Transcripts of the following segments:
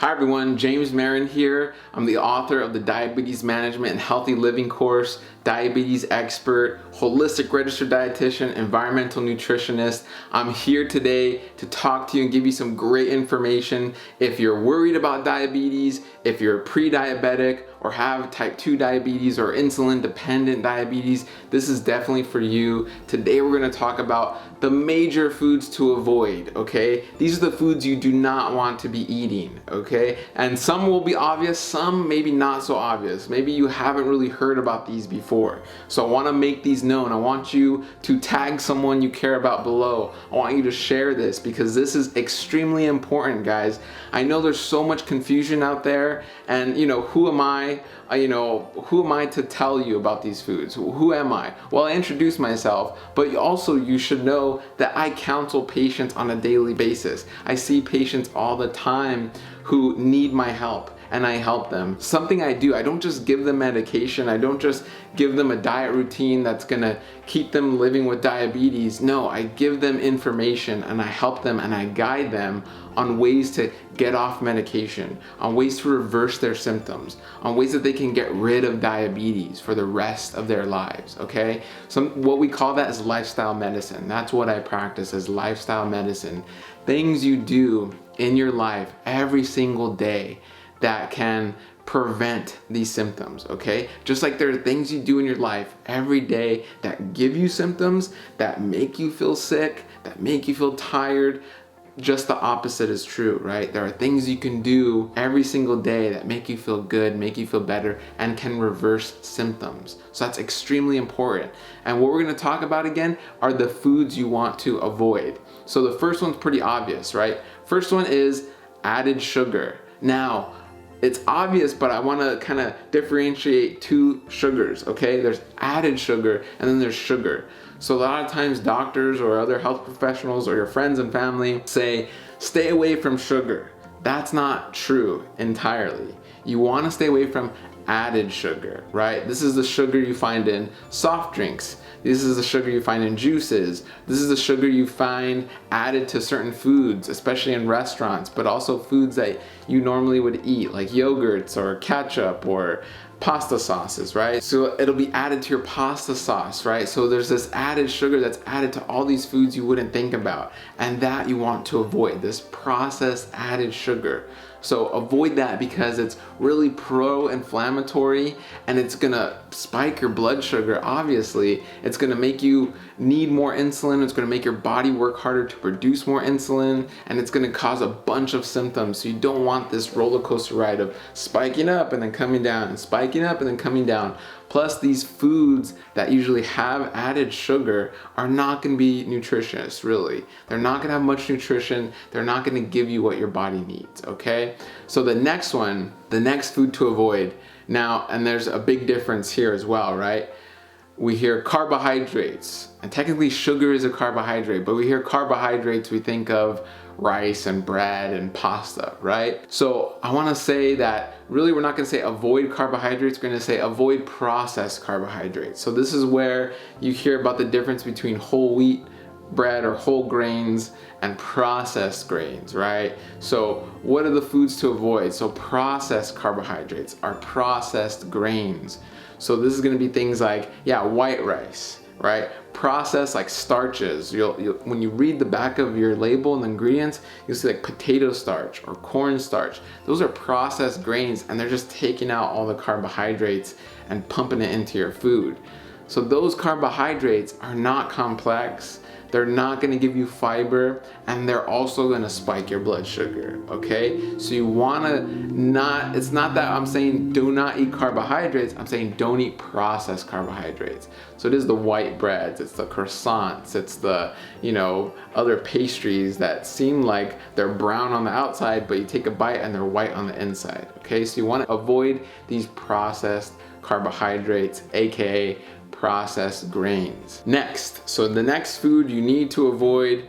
Hi everyone, James Marin here. I'm the author of the Diabetes Management and Healthy Living course, diabetes expert, holistic registered dietitian, environmental nutritionist. I'm here today to talk to you and give you some great information. If you're worried about diabetes, if you're pre-diabetic or have type 2 diabetes or insulin dependent diabetes, this is definitely for you. Today we're going to talk about the major foods to avoid, okay? These are the foods you do not want to be eating, okay? And some will be obvious, some maybe not so obvious. Maybe you haven't really heard about these before. So I want to make these known. I want you to tag someone you care about below. I want you to share this because this is extremely important, guys. I know there's so much confusion out there, and who am I? Who am I to tell you about these foods? Who am I? Well, I introduce myself, but also you should know that I counsel patients on a daily basis. I see patients all the time who need my help, and I help them. Something I do, I don't just give them medication, I don't just give them a diet routine that's gonna keep them living with diabetes. No, I give them information and I help them and I guide them on ways to get off medication, on ways to reverse their symptoms, on ways that they can get rid of diabetes for the rest of their lives, okay? What we call that is lifestyle medicine. That's what I practice, is lifestyle medicine. Things you do in your life every single day that can prevent these symptoms, okay? Just like there are things you do in your life every day that give you symptoms, that make you feel sick, that make you feel tired, just the opposite is true, right? There are things you can do every single day that make you feel good, make you feel better, and can reverse symptoms. So that's extremely important. And what we're gonna talk about again are the foods you want to avoid. So the first one's pretty obvious, right? First one is added sugar. Now, it's obvious, but I want to kind of differentiate two sugars, okay? There's added sugar and then there's sugar. So a lot of times doctors or other health professionals or your friends and family say, stay away from sugar. That's not true entirely. You want to stay away from added sugar, right? This is the sugar you find in soft drinks. This is the sugar you find in juices. This is the sugar you find added to certain foods, especially in restaurants, but also foods that you normally would eat, like yogurts or ketchup or pasta sauces, right? So it'll be added to your pasta sauce, right? So there's this added sugar that's added to all these foods you wouldn't think about, and that you want to avoid, this processed added sugar. So avoid that because it's really pro-inflammatory and it's gonna spike your blood sugar, obviously. It's gonna make you need more insulin, it's gonna make your body work harder to produce more insulin, and it's gonna cause a bunch of symptoms. So you don't want this roller coaster ride of spiking up and then coming down, and spiking up and then coming down. Plus, these foods that usually have added sugar are not gonna be nutritious, really. They're not gonna have much nutrition. They're not gonna give you what your body needs, okay? So the next one, the next food to avoid, now, and there's a big difference here as well, right? We hear carbohydrates, and technically sugar is a carbohydrate, but we hear carbohydrates, we think of rice and bread and pasta, right? So I wanna say that really we're not gonna say avoid carbohydrates, we're gonna say avoid processed carbohydrates. So this is where you hear about the difference between whole wheat bread or whole grains and processed grains, right? So what are the foods to avoid? So processed carbohydrates are processed grains. So this is gonna be things like, white rice, right? Processed like starches. When you read the back of your label and the ingredients, you'll see like potato starch or corn starch. Those are processed grains, and they're just taking out all the carbohydrates and pumping it into your food. So those carbohydrates are not complex. They're not gonna give you fiber, and they're also gonna spike your blood sugar, okay? So you wanna not, it's not that I'm saying do not eat carbohydrates, I'm saying don't eat processed carbohydrates. So it is the white breads, it's the croissants, it's the, other pastries that seem like they're brown on the outside, but you take a bite and they're white on the inside, okay? So you wanna avoid these processed carbohydrates, AKA processed grains. Next, so the next food you need to avoid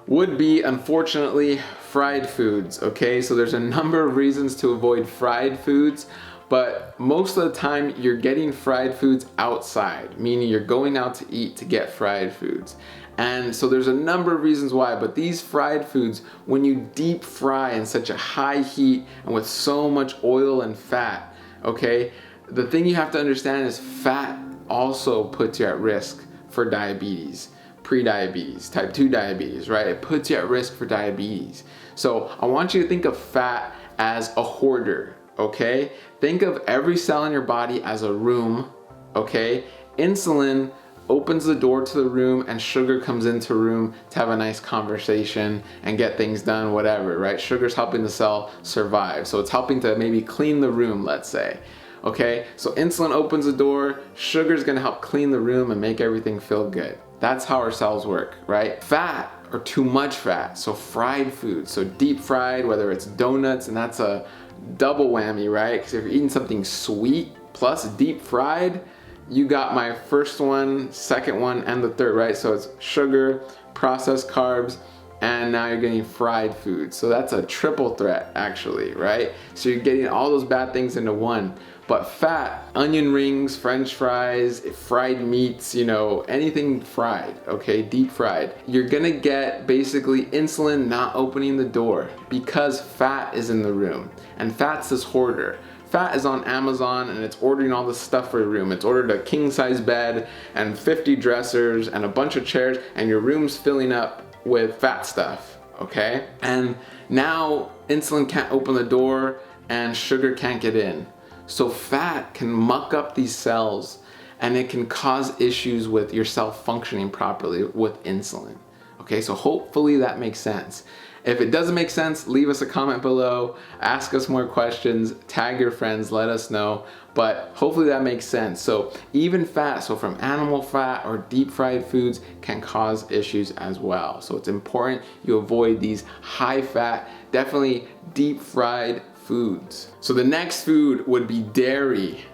would be, unfortunately, fried foods, okay? So there's a number of reasons to avoid fried foods, but most of the time you're getting fried foods outside, meaning you're going out to eat to get fried foods. And so there's a number of reasons why, but these fried foods, when you deep fry in such a high heat and with so much oil and fat, okay, the thing you have to understand is fat also puts you at risk for diabetes, pre-diabetes, type 2 diabetes, right? It puts you at risk for diabetes. So I want you to think of fat as a hoarder, okay? Think of every cell in your body as a room, okay? Insulin opens the door to the room and sugar comes into the room to have a nice conversation and get things done, whatever, right? Sugar's helping the cell survive. So it's helping to maybe clean the room, let's say. Okay, so insulin opens the door, sugar's gonna help clean the room and make everything feel good. That's how our cells work, right? Fat or too much fat, so fried food, so deep fried, whether it's donuts, and that's a double whammy, right? Because if you're eating something sweet plus deep fried, you got my first one, second one, and the third, right? So it's sugar, processed carbs, and now you're getting fried food. So that's a triple threat actually, right? So you're getting all those bad things into one. But fat, onion rings, french fries, fried meats, you know, anything fried, okay, deep fried, you're gonna get basically insulin not opening the door because fat is in the room. And fat's this hoarder. Fat is on Amazon and it's ordering all this stuff for your room. It's ordered a king size bed and 50 dressers and a bunch of chairs, and your room's filling up with fat stuff, okay? And now insulin can't open the door and sugar can't get in. So fat can muck up these cells and it can cause issues with your cell functioning properly with insulin. Okay, so hopefully that makes sense. If it doesn't make sense, leave us a comment below, ask us more questions, tag your friends, let us know, but hopefully that makes sense. So even fat, so from animal fat or deep fried foods, can cause issues as well. So it's important you avoid these high fat, definitely deep fried foods. So the next food would be dairy.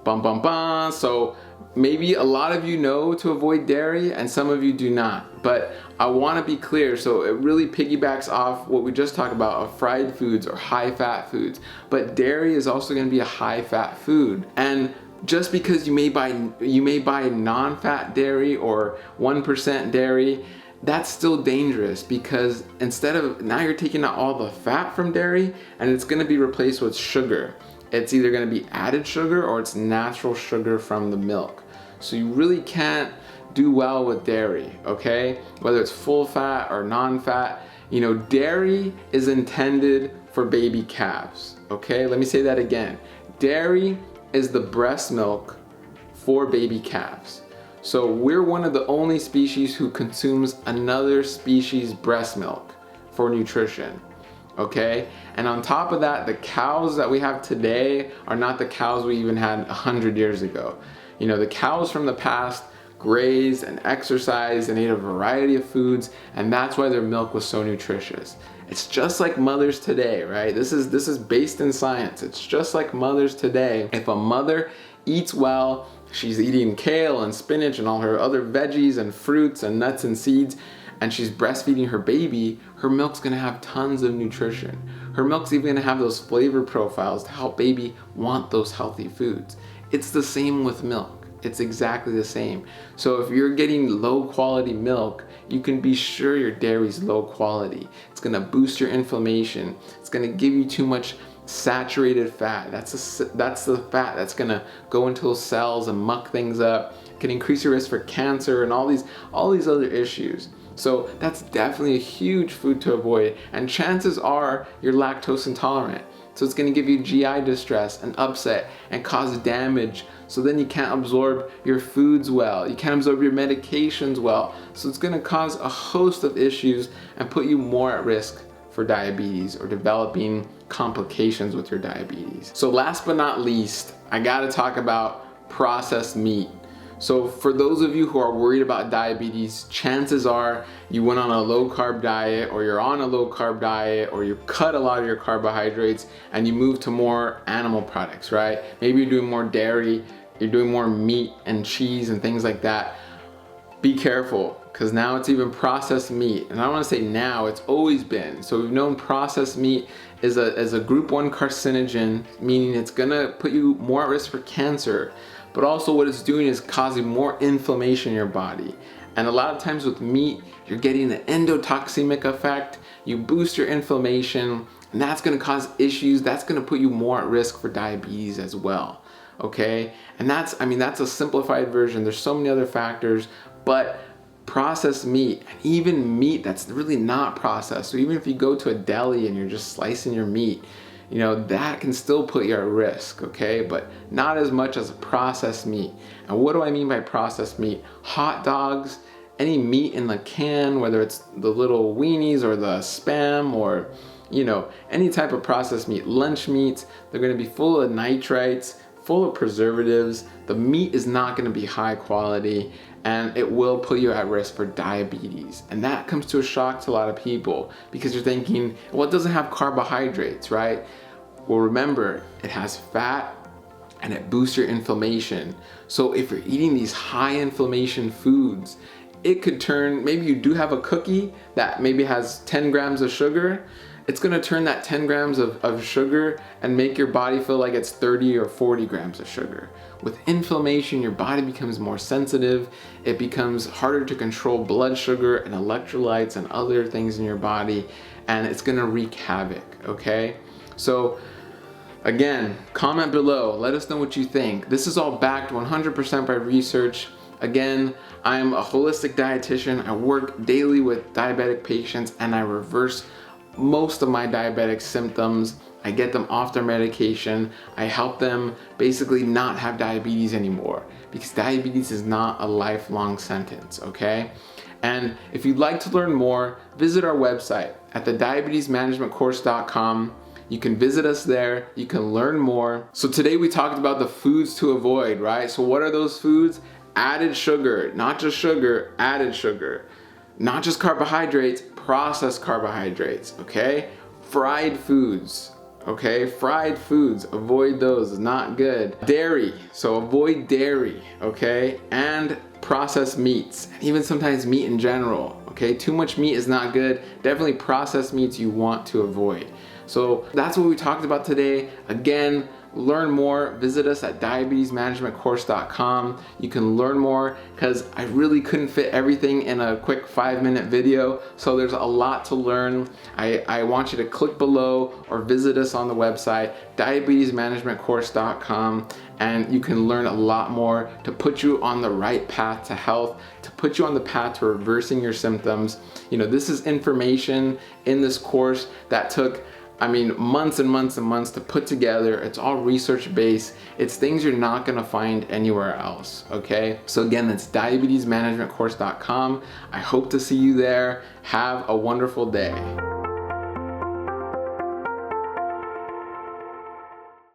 Bum bum bum. So maybe a lot of you know to avoid dairy and some of you do not, but I want to be clear. So it really piggybacks off what we just talked about of fried foods or high fat foods, but dairy is also going to be a high fat food. And just because you may buy non-fat dairy or 1% dairy, that's still dangerous, because instead of, now you're taking out all the fat from dairy and it's going to be replaced with sugar. It's either going to be added sugar or it's natural sugar from the milk. So you really can't do well with dairy, okay? Whether it's full fat or non-fat, you know, dairy is intended for baby calves, okay? Let me say that again. Dairy is the breast milk for baby calves. So we're one of the only species who consumes another species' breast milk for nutrition. Okay, and on top of that, the cows that we have today are not the cows we even had 100 years ago. You know, the cows from the past grazed and exercised and ate a variety of foods, and that's why their milk was so nutritious. It's just like mothers today, right? This is based in science. It's just like mothers today. If a mother eats well, she's eating kale and spinach and all her other veggies and fruits and nuts and seeds, and she's breastfeeding her baby, her milk's gonna have tons of nutrition. Her milk's even gonna have those flavor profiles to help baby want those healthy foods. It's the same with milk. It's exactly the same. So if you're getting low quality milk, you can be sure your dairy's low quality. It's gonna boost your inflammation. It's gonna give you too much saturated fat. That's the fat that's gonna go into those cells and muck things up. It can increase your risk for cancer and all these other issues. So that's definitely a huge food to avoid, and chances are you're lactose intolerant. So it's going to give you GI distress and upset and cause damage. So then you can't absorb your foods well. You can't absorb your medications well. So it's going to cause a host of issues and put you more at risk for diabetes or developing complications with your diabetes. So last but not least, I got to talk about processed meat. So for those of you who are worried about diabetes, chances are you went on a low carb diet, or you're on a low carb diet, or you cut a lot of your carbohydrates and you move to more animal products, right? Maybe you're doing more dairy, you're doing more meat and cheese and things like that. Be careful, because now it's even processed meat. And I don't want to say now, it's always been. So we've known processed meat is a group 1 carcinogen, meaning it's gonna put you more at risk for cancer. But also what it's doing is causing more inflammation in your body. And a lot of times with meat, you're getting an endotoxemic effect. You boost your inflammation, and that's gonna cause issues. That's gonna put you more at risk for diabetes as well, okay? And that's a simplified version. There's so many other factors, but processed meat, and even meat that's really not processed. So even if you go to a deli and you're just slicing your meat, you know, that can still put you at risk, okay? But not as much as processed meat. And what do I mean by processed meat? Hot dogs, any meat in the can, whether it's the little weenies or the Spam or, you know, any type of processed meat, lunch meats, they're gonna be full of nitrites, full of preservatives. The meat is not gonna be high quality, and it will put you at risk for diabetes. And that comes to a shock to a lot of people because you're thinking, well, it doesn't have carbohydrates, right? Well, remember, it has fat and it boosts your inflammation. So if you're eating these high inflammation foods, it could turn, maybe you do have a cookie that maybe has 10 grams of sugar, it's gonna turn that 10 grams of sugar and make your body feel like it's 30 or 40 grams of sugar. With inflammation, your body becomes more sensitive. It becomes harder to control blood sugar and electrolytes and other things in your body, and it's gonna wreak havoc, okay? So again, comment below, let us know what you think. This is all backed 100% by research. Again, I'm a holistic dietitian. I work daily with diabetic patients and I reverse most of my diabetic symptoms. I get them off their medication. I help them basically not have diabetes anymore because diabetes is not a lifelong sentence, okay? And if you'd like to learn more, visit our website at thediabetesmanagementcourse.com. You can visit us there, you can learn more. So today we talked about the foods to avoid, right? So what are those foods? Added sugar, not just sugar, added sugar. Not just carbohydrates, processed carbohydrates, okay? Fried foods, okay? Fried foods, avoid those, it's not good. Dairy, so avoid dairy, okay? And processed meats, even sometimes meat in general, okay? Too much meat is not good. Definitely processed meats you want to avoid. So that's what we talked about today. Again, learn more, visit us at diabetesmanagementcourse.com. You can learn more because I really couldn't fit everything in a quick 5-minute video. So there's a lot to learn. I want you to click below or visit us on the website, diabetesmanagementcourse.com, and you can learn a lot more to put you on the right path to health, to put you on the path to reversing your symptoms. You know, this is information in this course that took months and months and months to put together. It's all research-based. It's things you're not gonna find anywhere else, okay? So again, that's diabetesmanagementcourse.com. I hope to see you there. Have a wonderful day.